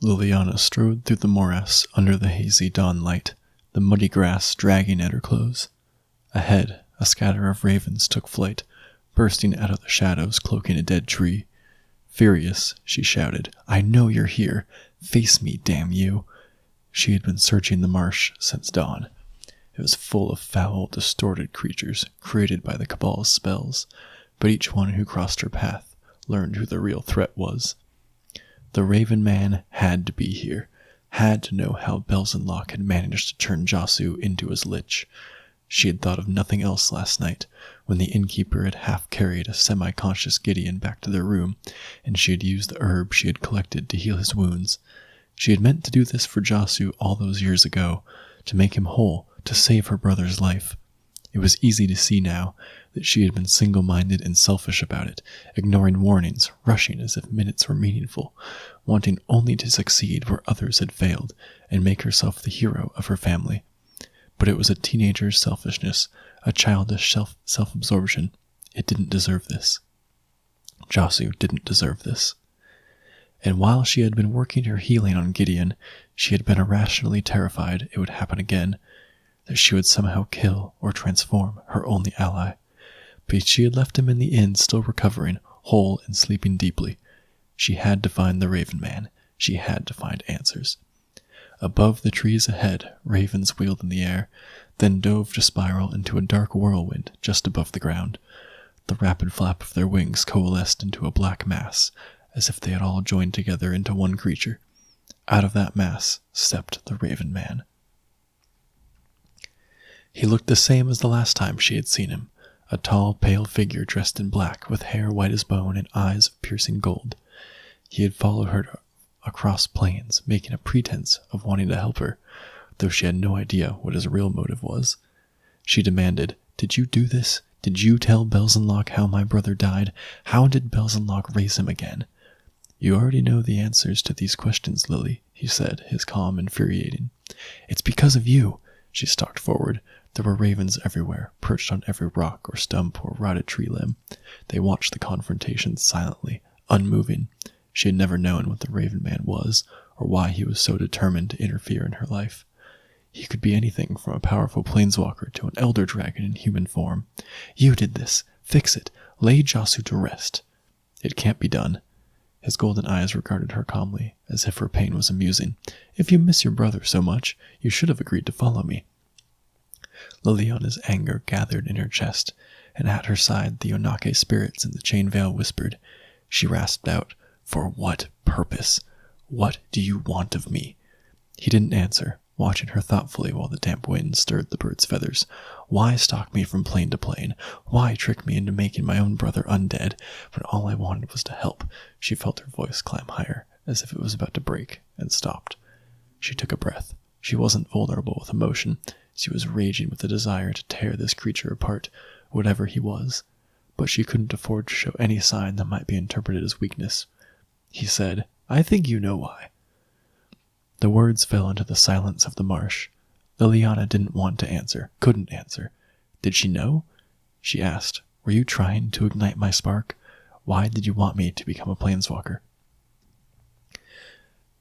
Liliana strode through the morass under the hazy dawn light, the muddy grass dragging at her clothes. Ahead, a scatter of ravens took flight, bursting out of the shadows cloaking a dead tree. Furious, she shouted, "I know you're here! Face me, damn you!" She had been searching the marsh since dawn. It was full of foul, distorted creatures created by the Cabal's spells, but each one who crossed her path learned who the real threat was. The Raven Man had to be here, had to know how Belzenlock had managed to turn Josu into his lich. She had thought of nothing else last night, when the innkeeper had half-carried a semi-conscious Gideon back to their room, and she had used the herb she had collected to heal his wounds. She had meant to do this for Josu all those years ago, to make him whole, to save her brother's life. It was easy to see now that she had been single-minded and selfish about it, ignoring warnings, rushing as if minutes were meaningful, wanting only to succeed where others had failed, and make herself the hero of her family. But it was a teenager's selfishness, a childish self-absorption. It didn't deserve this. Josu didn't deserve this. And while she had been working her healing on Gideon, she had been irrationally terrified it would happen again, that she would somehow kill or transform her only ally. But she had left him in the inn still recovering, whole and sleeping deeply. She had to find the Raven Man. She had to find answers. Above the trees ahead, ravens wheeled in the air, then dove to spiral into a dark whirlwind just above the ground. The rapid flap of their wings coalesced into a black mass, as if they had all joined together into one creature. Out of that mass stepped the Raven Man. He looked the same as the last time she had seen him, a tall, pale figure dressed in black, with hair white as bone and eyes of piercing gold. He had followed her across plains, making a pretense of wanting to help her, though she had no idea what his real motive was. She demanded, "Did you do this? Did you tell Belzenlock how my brother died? How did Belzenlock raise him again?" "You already know the answers to these questions, Lily," he said, his calm infuriating. "It's because of you." She stalked forward. There were ravens everywhere, perched on every rock or stump or rotted tree limb. They watched the confrontation silently, unmoving. She had never known what the Raven Man was, or why he was so determined to interfere in her life. He could be anything from a powerful planeswalker to an elder dragon in human form. "You did this. Fix it. Lay Josu to rest." "It can't be done." His golden eyes regarded her calmly, as if her pain was amusing. "If you miss your brother so much, you should have agreed to follow me." Liliana's anger gathered in her chest, and at her side the Onake spirits in the chain veil whispered. She rasped out, "For what purpose? What do you want of me?" He didn't answer, watching her thoughtfully while the damp wind stirred the bird's feathers. "Why stalk me from plane to plane? Why trick me into making my own brother undead, when all I wanted was to help?" She felt her voice climb higher, as if it was about to break, and stopped. She took a breath. She wasn't vulnerable with emotion. She was raging with the desire to tear this creature apart, whatever he was. But she couldn't afford to show any sign that might be interpreted as weakness. He said, "I think you know why." The words fell into the silence of the marsh. Liliana didn't want to answer, couldn't answer. Did she know? She asked, "Were you trying to ignite my spark? Why did you want me to become a planeswalker?"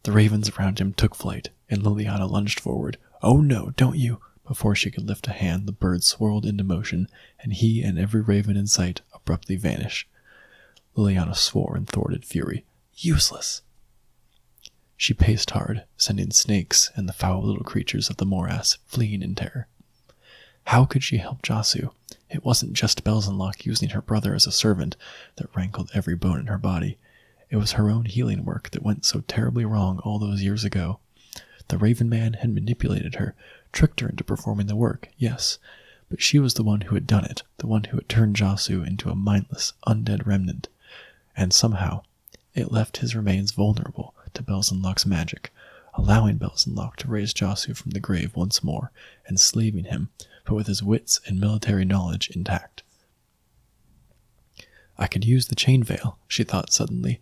The ravens around him took flight, and Liliana lunged forward. "Oh no, don't you!" Before she could lift a hand, the bird swirled into motion, and he and every raven in sight abruptly vanished. Liliana swore in thwarted fury. Useless! She paced hard, sending snakes and the foul little creatures of the morass fleeing in terror. How could she help Josu? It wasn't just Belzenlock using her brother as a servant that rankled every bone in her body. It was her own healing work that went so terribly wrong all those years ago. The Raven Man had manipulated her, tricked her into performing the work, yes, but she was the one who had done it, the one who had turned Josu into a mindless, undead remnant. And somehow, it left his remains vulnerable to Belzenlock's magic, allowing Belzenlock to raise Josu from the grave once more, enslaving him, but with his wits and military knowledge intact. I could use the chain veil, she thought suddenly.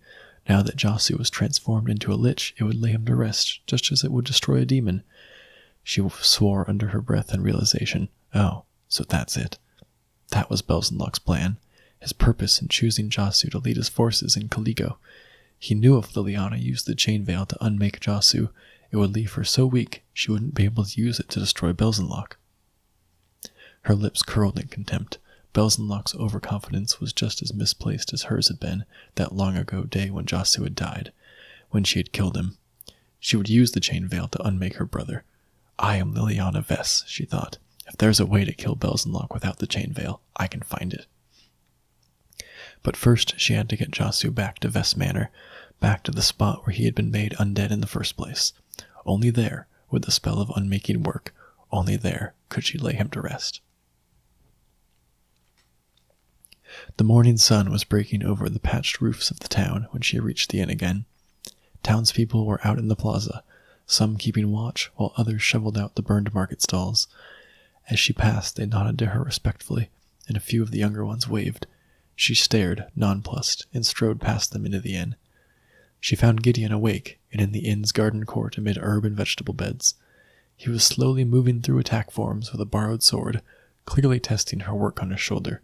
Now that Josu was transformed into a lich, it would lay him to rest, just as it would destroy a demon. She swore under her breath in realization. Oh, so that's it. That was Belzenlock's plan, his purpose in choosing Josu to lead his forces in Caligo. He knew if Liliana used the chain veil to unmake Josu, it would leave her so weak she wouldn't be able to use it to destroy Belzenlok. Her lips curled in contempt. Belzenlok's overconfidence was just as misplaced as hers had been that long-ago day when Josu had died, when she had killed him. She would use the chain veil to unmake her brother. I am Liliana Vess, she thought. If there's a way to kill Belzenlok without the chain veil, I can find it. But first, she had to get Josu back to Vess Manor, back to the spot where he had been made undead in the first place. Only there would the spell of unmaking work. Only there could she lay him to rest. The morning sun was breaking over the patched roofs of the town when she reached the inn again. Townspeople were out in the plaza, some keeping watch while others shoveled out the burned market stalls. As she passed, they nodded to her respectfully, and a few of the younger ones waved. She stared, nonplussed, and strode past them into the inn. She found Gideon awake and in the inn's garden court amid herb and vegetable beds. He was slowly moving through attack forms with a borrowed sword, clearly testing her work on his shoulder.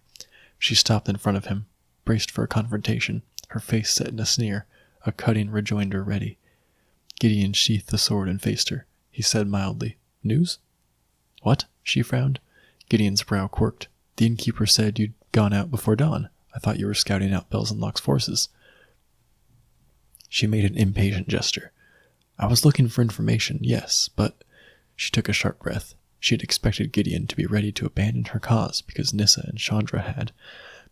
She stopped in front of him, braced for a confrontation, her face set in a sneer, a cutting rejoinder ready. Gideon sheathed the sword and faced her. He said mildly, "News?" "What?" she frowned. Gideon's brow quirked. "The innkeeper said you'd gone out before dawn. I thought you were scouting out Belzenlok's forces." She made an impatient gesture. "I was looking for information, yes, but—" She took a sharp breath. She had expected Gideon to be ready to abandon her cause because Nissa and Chandra had,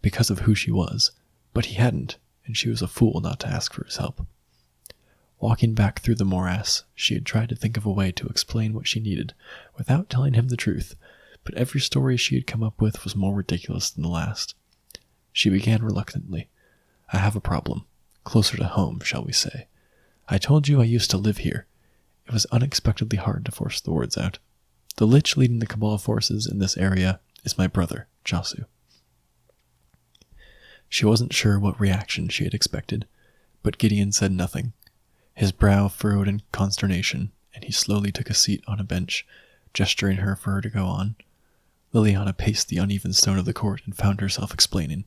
because of who she was, but he hadn't, and she was a fool not to ask for his help. Walking back through the morass, she had tried to think of a way to explain what she needed, without telling him the truth, but every story she had come up with was more ridiculous than the last. She began reluctantly. "I have a problem. Closer to home, shall we say. I told you I used to live here." It was unexpectedly hard to force the words out. "The Lich leading the Cabal forces in this area is my brother, Josu." She wasn't sure what reaction she had expected, but Gideon said nothing. His brow furrowed in consternation, and he slowly took a seat on a bench, gesturing for her to go on. Liliana paced the uneven stone of the court and found herself explaining.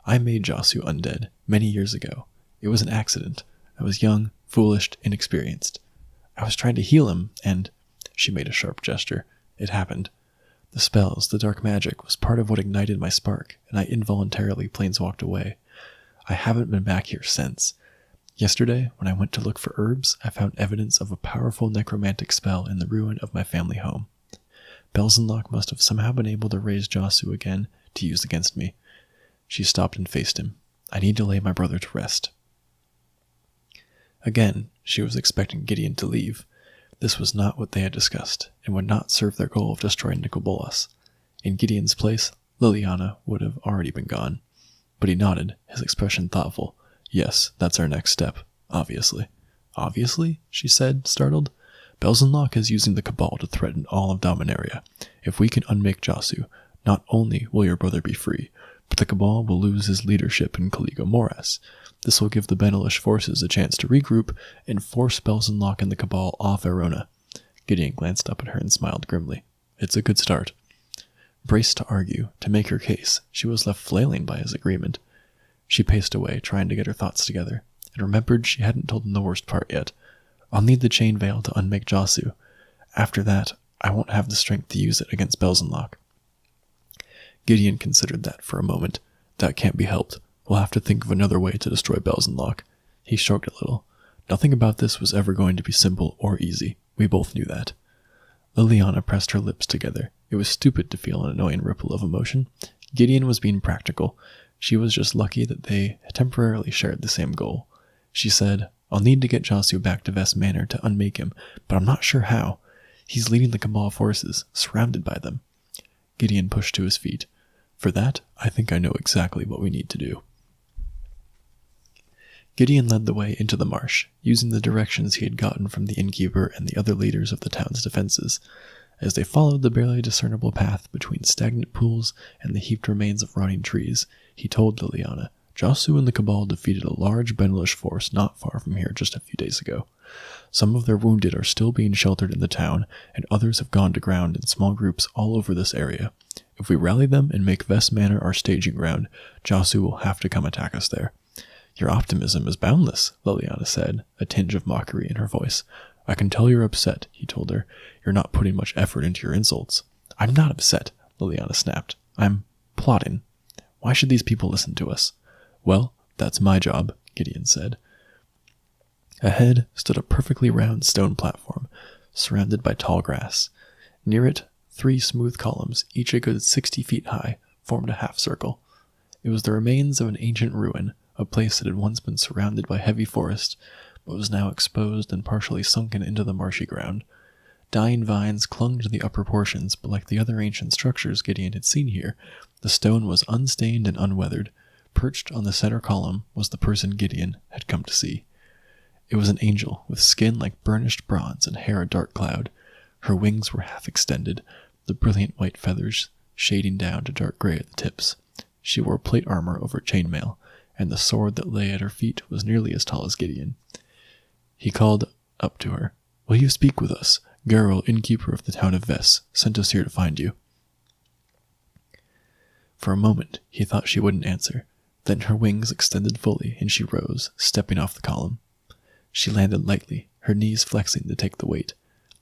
"I made Josu undead many years ago. It was an accident. I was young, foolish, inexperienced. I was trying to heal him, and—" She made a sharp gesture. "It happened. The spells, the dark magic, was part of what ignited my spark, and I involuntarily planeswalked away. I haven't been back here since. Yesterday, when I went to look for herbs, I found evidence of a powerful necromantic spell in the ruin of my family home. Belzenlok must have somehow been able to raise Josu again to use against me." She stopped and faced him. "I need to lay my brother to rest." Again, she was expecting Gideon to leave. This was not what they had discussed, and would not serve their goal of destroying Nicobolas. In Gideon's place, Liliana would have already been gone. But he nodded, his expression thoughtful. "Yes, that's our next step, obviously." "Obviously?" she said, startled. "Belzenlok is using the Cabal to threaten all of Dominaria. If we can unmake Josu, not only will your brother be free, but the Cabal will lose his leadership in Caligo Morass. This will give the Benelish forces a chance to regroup and force Belzenlok and the Cabal off Arona." Gideon glanced up at her and smiled grimly. "It's a good start." Braced to argue, to make her case, she was left flailing by his agreement. She paced away, trying to get her thoughts together, and remembered she hadn't told him the worst part yet. "I'll need the chain veil to unmake Josu. After that, I won't have the strength to use it against Belzenlok." Gideon considered that for a moment. "That can't be helped. We'll have to think of another way to destroy Belzenlok." He shrugged a little. Nothing about this was ever going to be simple or easy. We both knew that. Liliana pressed her lips together. It was stupid to feel an annoying ripple of emotion. Gideon was being practical. She was just lucky that they temporarily shared the same goal. She said, "I'll need to get Josu back to Vess Manor to unmake him, but I'm not sure how. He's leading the Cabal forces, surrounded by them." Gideon pushed to his feet. "For that, I think I know exactly what we need to do." Gideon led the way into the marsh, using the directions he had gotten from the innkeeper and the other leaders of the town's defenses. As they followed the barely discernible path between stagnant pools and the heaped remains of rotting trees, he told Liliana, "Josu and the Cabal defeated a large Benelish force not far from here just a few days ago. Some of their wounded are still being sheltered in the town, and others have gone to ground in small groups all over this area. If we rally them and make Vess Manor our staging ground, Josu will have to come attack us there. Your optimism is boundless, Liliana said, a tinge of mockery in her voice. I can tell you're upset, he told her. You're not putting much effort into your insults. I'm not upset, Liliana snapped. I'm plotting. Why should these people listen to us? Well, that's my job, Gideon said. Ahead stood a perfectly round stone platform, surrounded by tall grass. Near it, 3 smooth columns, each a good 60 feet high, formed a half-circle. It was the remains of an ancient ruin, a place that had once been surrounded by heavy forest, but was now exposed and partially sunken into the marshy ground. Dying vines clung to the upper portions, but like the other ancient structures Gideon had seen here, the stone was unstained and unweathered. Perched on the center column was the person Gideon had come to see. It was an angel, with skin like burnished bronze and hair a dark cloud. Her wings were half extended, the brilliant white feathers shading down to dark gray at the tips. She wore plate armor over chainmail, and the sword that lay at her feet was nearly as tall as Gideon. He called up to her. Will you speak with us? Geralt, innkeeper of the town of Ves, sent us here to find you. For a moment, he thought she wouldn't answer. Then her wings extended fully, and she rose, stepping off the column. She landed lightly, her knees flexing to take the weight.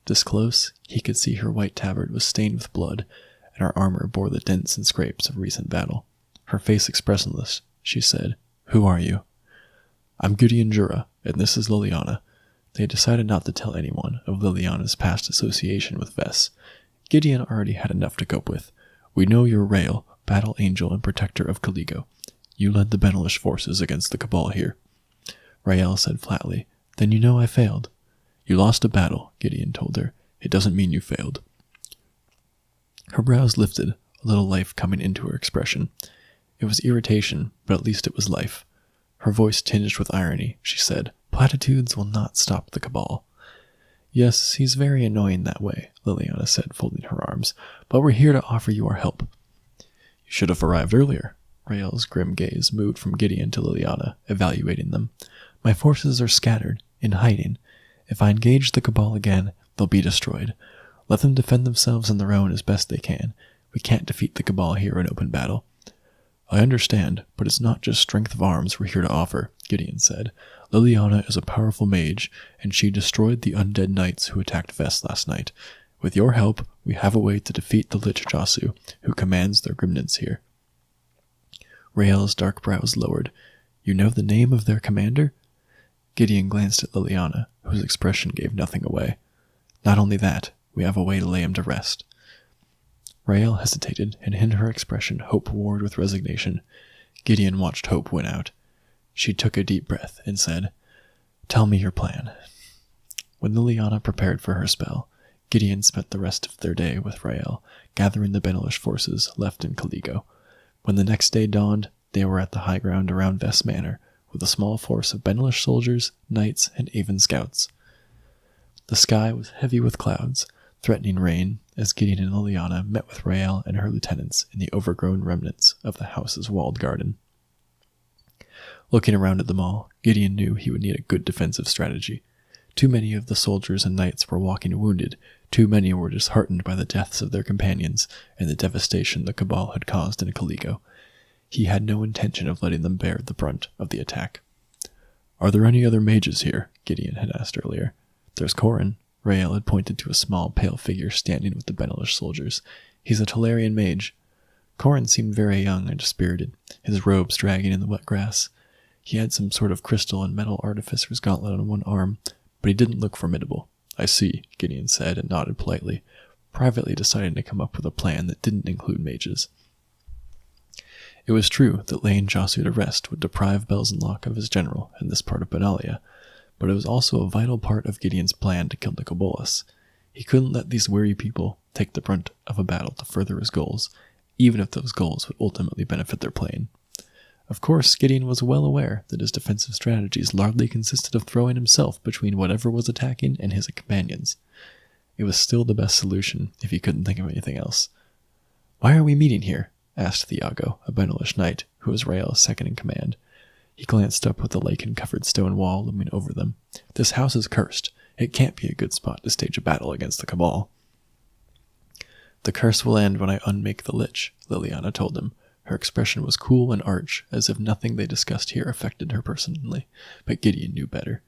This close, he could see her white tabard was stained with blood, and her armor bore the dents and scrapes of recent battle. Her face expressionless, she said, Who are you? I'm Gideon Jura, and this is Liliana. They had decided not to tell anyone of Liliana's past association with Ves. Gideon already had enough to cope with. We know you're Rael, battle angel and protector of Caligo. You led the Benelish forces against the Cabal here. Rael said flatly, Then you know I failed. You lost a battle, Gideon told her. It doesn't mean you failed. Her brows lifted, a little life coming into her expression. It was irritation, but at least it was life. Her voice tinged with irony, she said, Platitudes will not stop the Cabal. Yes, he's very annoying that way, Liliana said, folding her arms, but we're here to offer you our help. You should have arrived earlier. Rael's grim gaze moved from Gideon to Liliana, evaluating them. My forces are scattered, in hiding. If I engage the Cabal again, they'll be destroyed. Let them defend themselves on their own as best they can. We can't defeat the Cabal here in open battle. I understand, but it's not just strength of arms we're here to offer, Gideon said. Liliana is a powerful mage, and she destroyed the undead knights who attacked Ves last night. With your help, we have a way to defeat the Lich Josu, who commands their remnants here. Rael's dark brows lowered. You know the name of their commander? Gideon glanced at Liliana, whose expression gave nothing away. Not only that, we have a way to lay him to rest. Rael hesitated, and in her expression hope warred with resignation. Gideon watched hope win out. She took a deep breath and said, Tell me your plan. When Liliana prepared for her spell, Gideon spent the rest of their day with Rael, gathering the Benelish forces left in Caligo. When the next day dawned, they were at the high ground around Ves Manor, with a small force of Benelish soldiers, knights, and Avon scouts. The sky was heavy with clouds, threatening rain, as Gideon and Liliana met with Rael and her lieutenants in the overgrown remnants of the house's walled garden. Looking around at them all, Gideon knew he would need a good defensive strategy. Too many of the soldiers and knights were walking wounded, too many were disheartened by the deaths of their companions and the devastation the Cabal had caused in Caligo. He had no intention of letting them bear the brunt of the attack. Are there any other mages here? Gideon had asked earlier. There's Corin. Rael had pointed to a small, pale figure standing with the Benelish soldiers. He's a Talarian mage. Corin seemed very young and dispirited, his robes dragging in the wet grass. He had some sort of crystal and metal artificer's gauntlet on one arm, but he didn't look formidable. I see, Gideon said and nodded politely, privately deciding to come up with a plan that didn't include mages. It was true that laying Josu to rest would deprive Belzenlach of his general in this part of Benalia, but it was also a vital part of Gideon's plan to kill the Cobolas. He couldn't let these weary people take the brunt of a battle to further his goals, even if those goals would ultimately benefit their plane. Of course, Gideon was well aware that his defensive strategies largely consisted of throwing himself between whatever was attacking and his companions. It was still the best solution if he couldn't think of anything else. Why are we meeting here? Asked Thiago, a Benelish knight, who was Rael's second in command. He glanced up at the lichen-covered stone wall looming over them. This house is cursed. It can't be a good spot to stage a battle against the Cabal. The curse will end when I unmake the Lich, Liliana told him, Her expression was cool and arch, as if nothing they discussed here affected her personally, but Gideon knew better.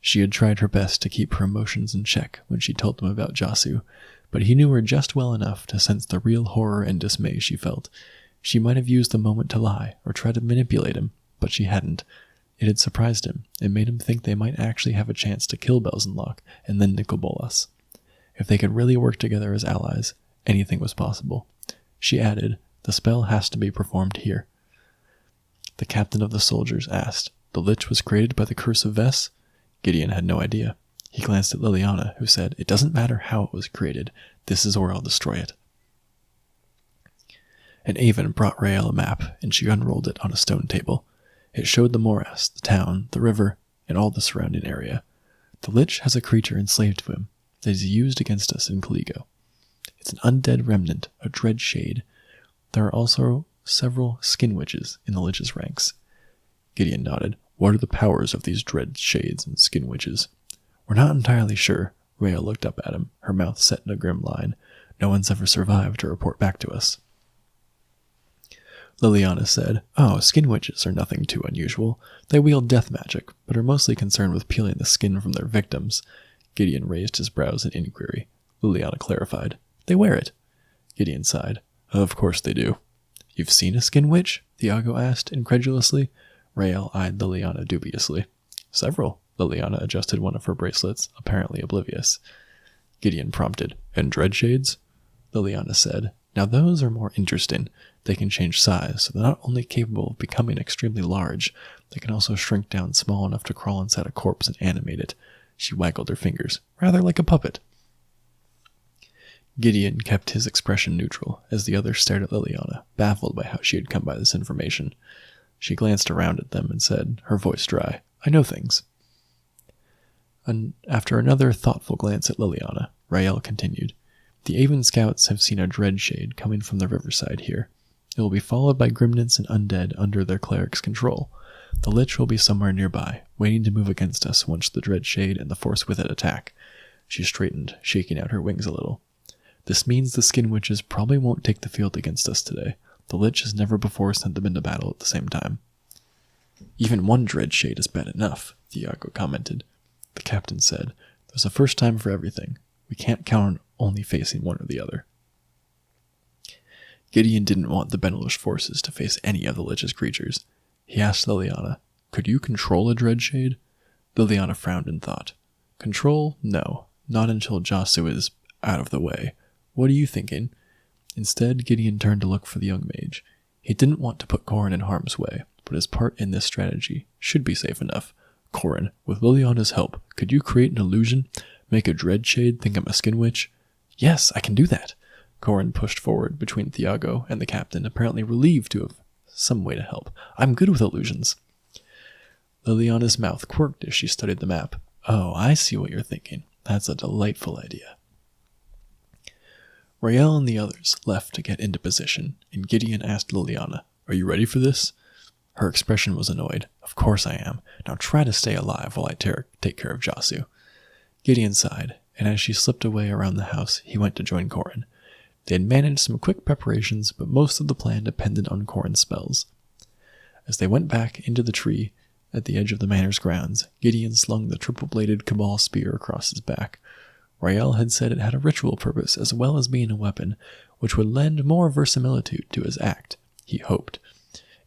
She had tried her best to keep her emotions in check when she told him about Jasu, but he knew her just well enough to sense the real horror and dismay she felt. She might have used the moment to lie or try to manipulate him, but she hadn't. It had surprised him. It made him think they might actually have a chance to kill Belzenlock and then Nicol Bolas. If they could really work together as allies, anything was possible. She added, "The spell has to be performed here." The captain of the soldiers asked, "The Lich was created by the curse of Ves?" Gideon had no idea. He glanced at Liliana, who said, "It doesn't matter how it was created. This is where I'll destroy it." And Avon brought Rael a map, and she unrolled it on a stone table. It showed the morass, the town, the river, and all the surrounding area. The Lich has a creature enslaved to him that is used against us in Caligo. It's an undead remnant, a dread shade. There are also several skin witches in the Lich's ranks. Gideon nodded. "What are the powers of these dread shades and skin witches?" "We're not entirely sure." Rael looked up at him, her mouth set in a grim line. "No one's ever survived to report back to us." Liliana said, "Oh, skin witches are nothing too unusual. They wield death magic, but are mostly concerned with peeling the skin from their victims." Gideon raised his brows in inquiry. Liliana clarified, "They wear it." Gideon sighed. "Of course they do." "You've seen a skin witch?" Thiago asked incredulously. Rael eyed Liliana dubiously. "Several." Liliana adjusted one of her bracelets, apparently oblivious. Gideon prompted, "And dread shades?" Liliana said, "Now those are more interesting. They can change size, so they're not only capable of becoming extremely large, they can also shrink down small enough to crawl inside a corpse and animate it." She waggled her fingers, "Rather like a puppet." Gideon kept his expression neutral, as the others stared at Liliana, baffled by how she had come by this information. She glanced around at them and said, her voice dry, "I know things." And after another thoughtful glance at Liliana, Rael continued, "The Avon scouts have seen a dread shade coming from the riverside here. It will be followed by Grimnants and undead under their cleric's control. The Lich will be somewhere nearby, waiting to move against us once the dread shade and the force with it attack." She straightened, shaking out her wings a little. "This means the skin witches probably won't take the field against us today. The Lich has never before sent them into battle at the same time." "Even one dread shade is bad enough," Thiago commented. The captain said, "There's a first time for everything. We can't count on only facing one or the other." Gideon didn't want the Benelish forces to face any of the Lich's creatures. He asked Liliana, "Could you control a dread shade?" Liliana frowned in thought. "Control? No. Not until Jasu is out of the way. What are you thinking?" Instead, Gideon turned to look for the young mage. He didn't want to put Corin in harm's way, but his part in this strategy should be safe enough. "Corin, with Liliana's help, could you create an illusion? Make a dread shade think I'm a skin witch?" "Yes, I can do that." Corin pushed forward between Thiago and the captain, apparently relieved to have some way to help. "I'm good with illusions." Liliana's mouth quirked as she studied the map. "Oh, I see what you're thinking. That's a delightful idea." Rael and the others left to get into position, and Gideon asked Liliana, "Are you ready for this?" Her expression was annoyed. "Of course I am. Now try to stay alive while I take care of Jasu." Gideon sighed, and as she slipped away around the house, he went to join Corin. They had managed some quick preparations, but most of the plan depended on Corin's spells. As they went back into the tree at the edge of the manor's grounds, Gideon slung the triple-bladed Cabal spear across his back. Rael had said it had a ritual purpose as well as being a weapon, which would lend more verisimilitude to his act, he hoped.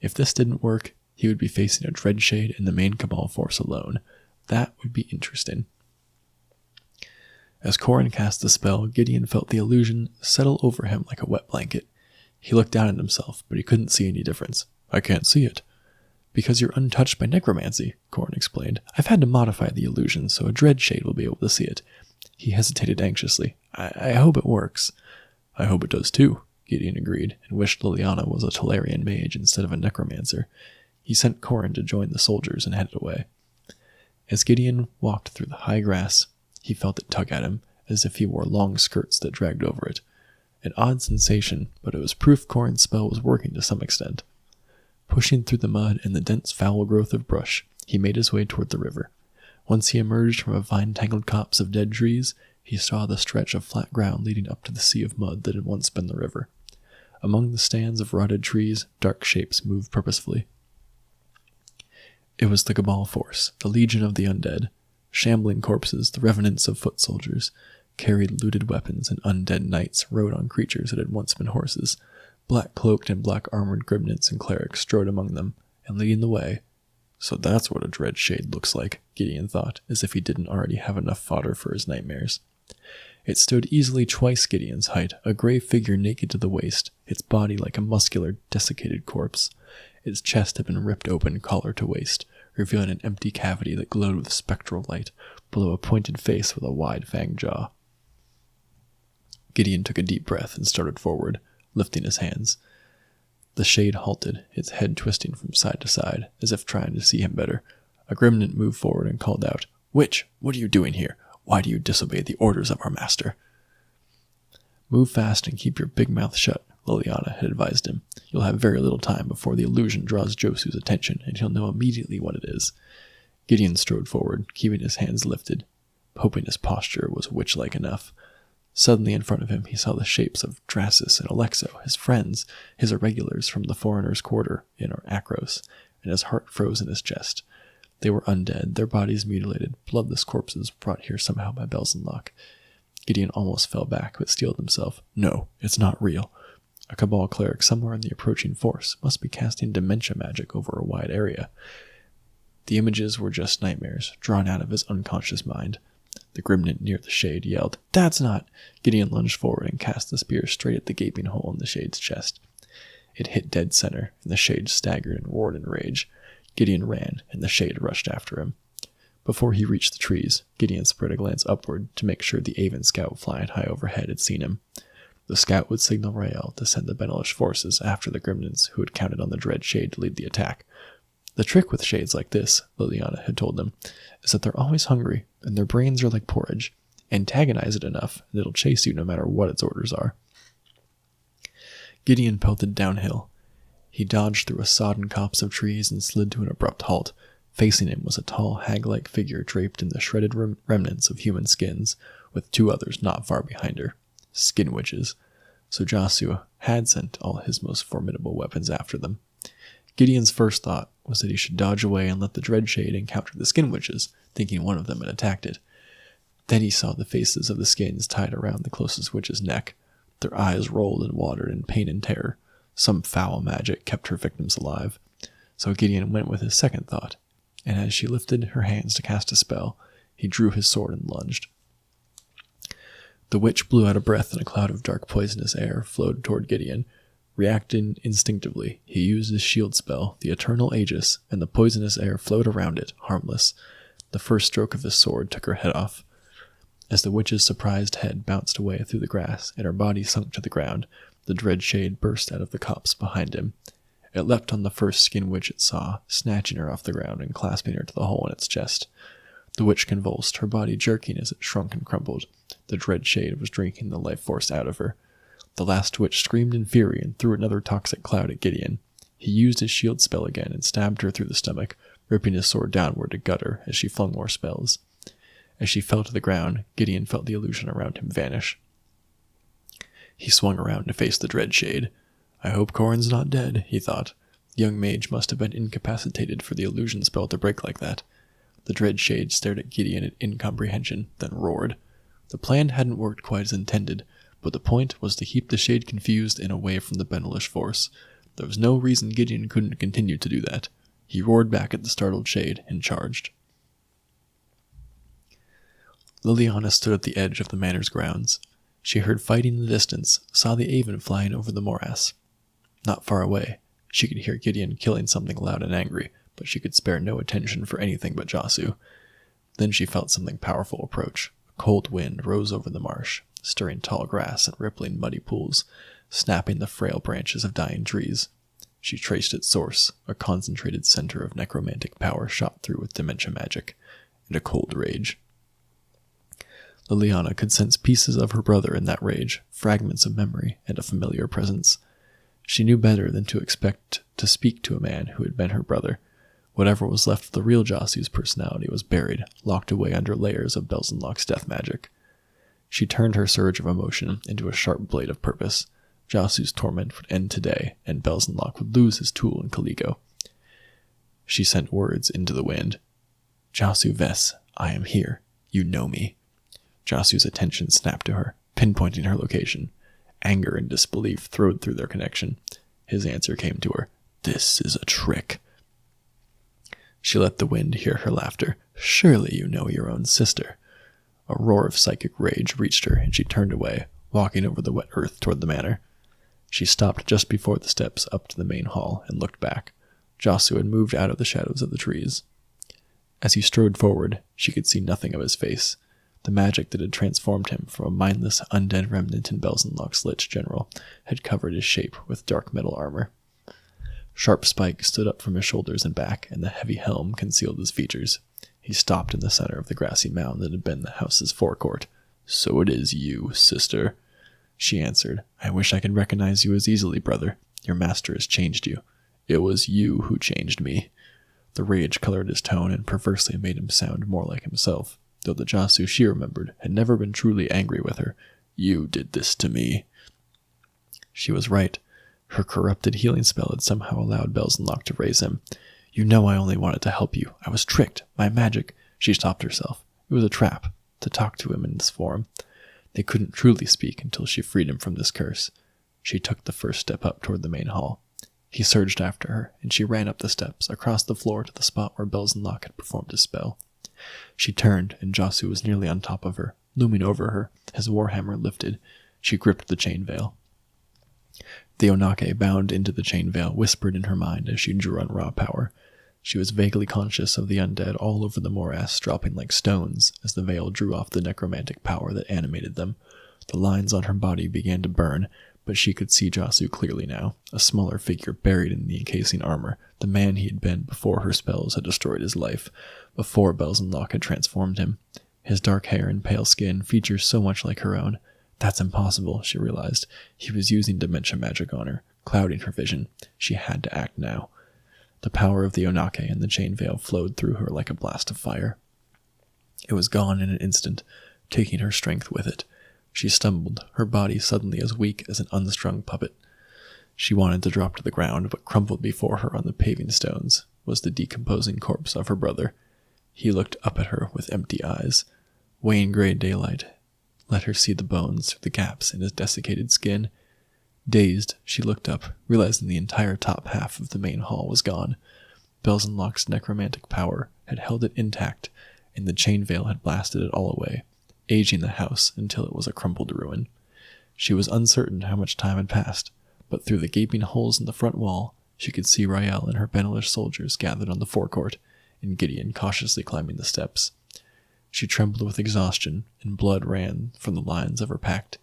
If this didn't work, he would be facing a dread shade and the main Cabal force alone. That would be interesting. As Corin cast the spell, Gideon felt the illusion settle over him like a wet blanket. He looked down at himself, but he couldn't see any difference. "I can't see it." "Because you're untouched by necromancy," Corin explained. "I've had to modify the illusion so a dread shade will be able to see it." He hesitated anxiously. I hope it works." "I hope it does too," Gideon agreed, and wished Liliana was a Talarian mage instead of a necromancer. He sent Corin to join the soldiers and headed away. As Gideon walked through the high grass, he felt it tug at him, as if he wore long skirts that dragged over it. An odd sensation, but it was proof Corin's spell was working to some extent. Pushing through the mud and the dense foul growth of brush, he made his way toward the river. Once he emerged from a vine-tangled copse of dead trees, he saw the stretch of flat ground leading up to the sea of mud that had once been the river. Among the stands of rotted trees, dark shapes moved purposefully. It was the Cabal force, the Legion of the Undead. Shambling corpses, the revenants of foot soldiers, carried looted weapons, and undead knights rode on creatures that had once been horses. Black-cloaked and black-armored grimnants and clerics strode among them, and leading the way. So that's what a dread shade looks like, Gideon thought, as if he didn't already have enough fodder for his nightmares. It stood easily twice Gideon's height, a gray figure naked to the waist, its body like a muscular, desiccated corpse. Its chest had been ripped open collar to waist, revealing an empty cavity that glowed with spectral light, below a pointed face with a wide fanged jaw. Gideon took a deep breath and started forward, lifting his hands. The shade halted, its head twisting from side to side, as if trying to see him better. A Grimnant moved forward and called out, "Witch, what are you doing here? Why do you disobey the orders of our master?" "Move fast and keep your big mouth shut," Liliana had advised him. "You'll have very little time before the illusion draws Josu's attention, and he'll know immediately what it is." Gideon strode forward, keeping his hands lifted, hoping his posture was witch-like enough. Suddenly in front of him he saw the shapes of Drasus and Alexo, his friends, his irregulars from the foreigners' quarter in Akros, and his heart froze in his chest. They were undead, their bodies mutilated, bloodless corpses brought here somehow by Belzenlock. Gideon almost fell back, but steeled himself. No, it's not real. A Cabal cleric somewhere in the approaching force must be casting dementia magic over a wide area. The images were just nightmares, drawn out of his unconscious mind. The Grimnant near the shade yelled, "That's not!" Gideon lunged forward and cast the spear straight at the gaping hole in the shade's chest. It hit dead center, and the shade staggered and roared in rage. Gideon ran, and the shade rushed after him. Before he reached the trees, Gideon spread a glance upward to make sure the Aven scout flying high overhead had seen him. The scout would signal Rael to send the Benelish forces after the Grimnants who had counted on the dread shade to lead the attack. The trick with shades like this, Liliana had told them, is that they're always hungry, and their brains are like porridge. Antagonize it enough, and it'll chase you no matter what its orders are. Gideon pelted downhill. He dodged through a sodden copse of trees and slid to an abrupt halt. Facing him was a tall, hag-like figure draped in the shredded remnants of human skins, with two others not far behind her. Skin witches. So Josu had sent all his most formidable weapons after them. Gideon's first thought was that he should dodge away and let the dread shade encounter the skin witches, thinking one of them had attacked it. Then he saw the faces of the skins tied around the closest witch's neck. Their eyes rolled and watered in pain and terror. Some foul magic kept her victims alive. So Gideon went with his second thought, and as she lifted her hands to cast a spell, he drew his sword and lunged. The witch blew out a breath, and a cloud of dark poisonous air flowed toward Gideon. Reacting instinctively, he used his shield spell, the Eternal Aegis, and the poisonous air flowed around it, harmless. The first stroke of his sword took her head off. As the witch's surprised head bounced away through the grass and her body sunk to the ground, the dread shade burst out of the copse behind him. It leapt on the first skin witch it saw, snatching her off the ground and clasping her to the hole in its chest. The witch convulsed, her body jerking as it shrunk and crumpled. The dread shade was drinking the life force out of her. The last witch screamed in fury and threw another toxic cloud at Gideon. He used his shield spell again and stabbed her through the stomach, ripping his sword downward to gut her as she flung more spells. As she fell to the ground, Gideon felt the illusion around him vanish. He swung around to face the dread shade. "I hope Corin's not dead," he thought. The young mage must have been incapacitated for the illusion spell to break like that. The dread shade stared at Gideon in incomprehension, then roared. The plan hadn't worked quite as intended, but the point was to keep the shade confused and away from the Benelish force. There was no reason Gideon couldn't continue to do that. He roared back at the startled shade and charged. Liliana stood at the edge of the manor's grounds. She heard fighting in the distance, saw the Aven flying over the morass. Not far away, she could hear Gideon killing something loud and angry, but she could spare no attention for anything but Josu. Then she felt something powerful approach. A cold wind rose over the marsh, stirring tall grass and rippling muddy pools, snapping the frail branches of dying trees. She traced its source, a concentrated center of necromantic power shot through with dementia magic, and a cold rage. Liliana could sense pieces of her brother in that rage, fragments of memory, and a familiar presence. She knew better than to expect to speak to a man who had been her brother. Whatever was left of the real Josu's personality was buried, locked away under layers of Belzenlock's death magic. She turned her surge of emotion into a sharp blade of purpose. Jasu's torment would end today, and Belzenlock would lose his tool in Caligo. She sent words into the wind. Jasu Ves, I am here. You know me. Jasu's attention snapped to her, pinpointing her location. Anger and disbelief thrilled through their connection. His answer came to her. This is a trick. She let the wind hear her laughter. Surely you know your own sister. A roar of psychic rage reached her, and she turned away, walking over the wet earth toward the manor. She stopped just before the steps up to the main hall and looked back. Jasu had moved out of the shadows of the trees. As he strode forward, she could see nothing of his face. The magic that had transformed him from a mindless, undead remnant in Belzenlock's Lich General had covered his shape with dark metal armor. Sharp spikes stood up from his shoulders and back, and the heavy helm concealed his features. He stopped in the center of the grassy mound that had been the house's forecourt. So it is you, sister. She answered. I wish I could recognize you as easily, brother. Your master has changed you. It was you who changed me. The rage colored his tone and perversely made him sound more like himself, though the Jasu she remembered had never been truly angry with her. You did this to me. She was right. Her corrupted healing spell had somehow allowed Belzenlock to raise him. You know I only wanted to help you. I was tricked. My magic. She stopped herself. It was a trap, to talk to him in this form. They couldn't truly speak until she freed him from this curse. She took the first step up toward the main hall. He surged after her, and she ran up the steps, across the floor to the spot where Belzenlock had performed his spell. She turned, and Jasu was nearly on top of her, looming over her, his warhammer lifted. She gripped the chain veil. The Onake, bound into the chain veil, whispered in her mind as she drew on raw power. She was vaguely conscious of the undead all over the morass dropping like stones as the veil drew off the necromantic power that animated them. The lines on her body began to burn, but she could see Jasu clearly now, a smaller figure buried in the encasing armor, the man he had been before her spells had destroyed his life, before Belzenlock had transformed him. His dark hair and pale skin, features so much like her own. That's impossible, she realized. He was using dementia magic on her, clouding her vision. She had to act now. The power of the Onake and the chain veil flowed through her like a blast of fire. It was gone in an instant, taking her strength with it. She stumbled, her body suddenly as weak as an unstrung puppet. She wanted to drop to the ground, but crumpled before her on the paving stones was the decomposing corpse of her brother. He looked up at her with empty eyes. Wan gray daylight let her see the bones through the gaps in his desiccated skin. Dazed, she looked up, realizing the entire top half of the main hall was gone. Belzenlock's necromantic power had held it intact, and the chain veil had blasted it all away, aging the house until it was a crumpled ruin. She was uncertain how much time had passed, but through the gaping holes in the front wall, she could see Rael and her Benelish soldiers gathered on the forecourt, and Gideon cautiously climbing the steps. She trembled with exhaustion, and blood ran from the lines of her pact.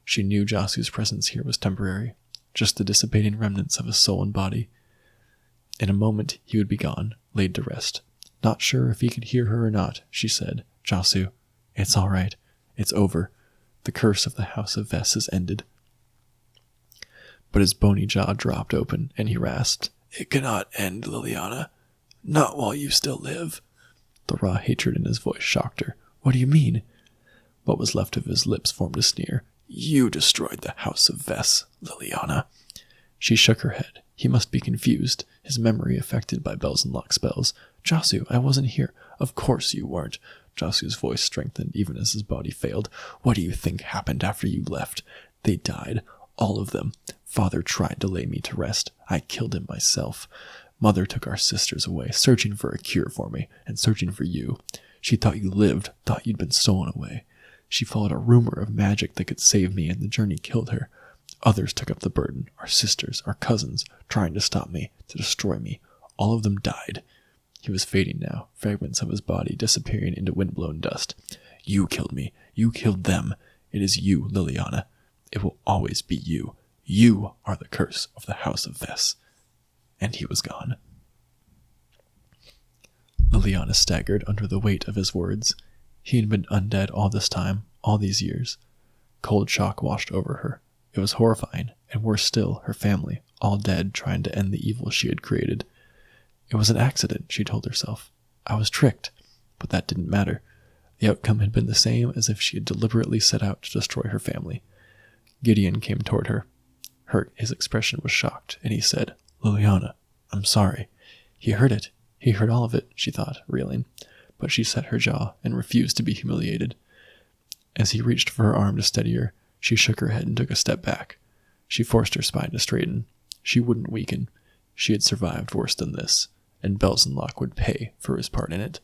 She knew Jasu's presence here was temporary, just the dissipating remnants of his soul and body. In a moment he would be gone, laid to rest. Not sure if he could hear her or not, she said, Jasu, it's all right. It's over. The curse of the House of Ves is ended. But his bony jaw dropped open, and he rasped, It cannot end, Liliana. Not while you still live. The raw hatred in his voice shocked her. What do you mean? What was left of his lips formed a sneer. You destroyed the House of Ves, Liliana. She shook her head. He must be confused, his memory affected by Belzenlock's spells. Jasu, I wasn't here. Of course you weren't. Jasu's voice strengthened even as his body failed. What do you think happened after you left? They died. All of them. Father tried to lay me to rest. I killed him myself. Mother took our sisters away, searching for a cure for me, and searching for you. She thought you lived, thought you'd been stolen away. She followed a rumor of magic that could save me, and the journey killed her. Others took up the burden, our sisters, our cousins, trying to stop me, to destroy me. All of them died. He was fading now, fragments of his body disappearing into wind-blown dust. You killed me. You killed them. It is you, Liliana. It will always be you. You are the curse of the House of Ves. And he was gone. Liliana staggered under the weight of his words. He had been undead all this time, all these years. Cold shock washed over her. It was horrifying, and worse still, her family, all dead, trying to end the evil she had created. It was an accident, she told herself. I was tricked, but that didn't matter. The outcome had been the same as if she had deliberately set out to destroy her family. Gideon came toward her. His expression was shocked, and he said, "Liliana, I'm sorry." He heard it. He heard all of it, she thought, reeling. But she set her jaw and refused to be humiliated. As he reached for her arm to steady her, she shook her head and took a step back. She forced her spine to straighten. She wouldn't weaken. She had survived worse than this, and Belzenlock would pay for his part in it.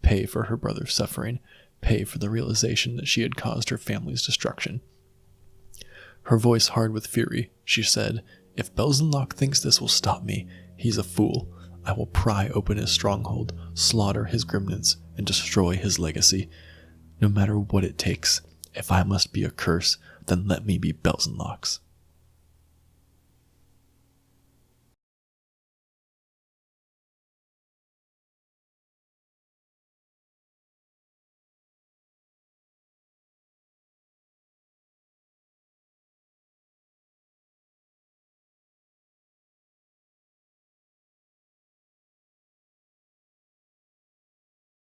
Pay for her brother's suffering. Pay for the realization that she had caused her family's destruction. Her voice hard with fury, she said, "If Belzenlock thinks this will stop me, he's a fool. I will pry open his stronghold, slaughter his gremnins, and destroy his legacy. No matter what it takes. If I must be a curse, then let me be Belzenlock's."